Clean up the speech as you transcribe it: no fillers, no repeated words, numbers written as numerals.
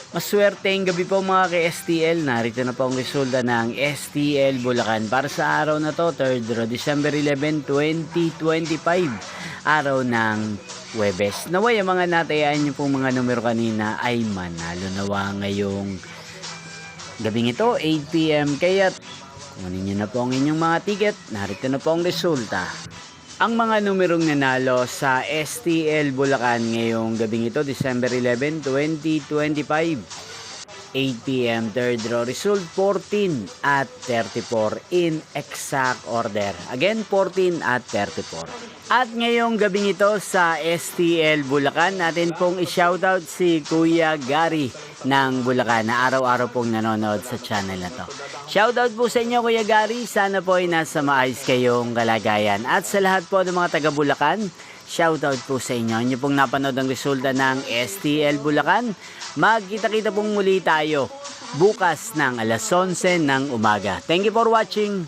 Maswerteng gabi po mga ka-STL. Narito na po ang resulta ng STL Bulacan para sa araw na to, 3rd December 11, 2025. Araw ng Huwebes. Naway ang mga natayaan niyo pong mga numero kanina ay manalo nawa ngayong gabing ito, 8 PM. Kaya kunin niyo na po ang inyong mga ticket. Narito na po ang resulta. Ang mga numerong nanalo sa STL Bulacan ngayong gabing ito, December 11, 2025. 8 PM, third row result, 14 at 34 in exact order. Again, 14 at 34. At ngayong gabing ito sa STL Bulacan, natin pong i-shoutout si Kuya Gary ng Bulacan na araw-araw pong nanonood sa channel na to. Shoutout po sa inyo Kuya Gary, sana po ay nasa maayos kayong kalagayan. At sa lahat po ng mga taga Bulacan, shoutout po sa inyo. Inyo pong napanood ang resulta ng STL Bulacan. Magkita-kita pong muli tayo bukas ng alas 11 ng umaga. Thank you for watching.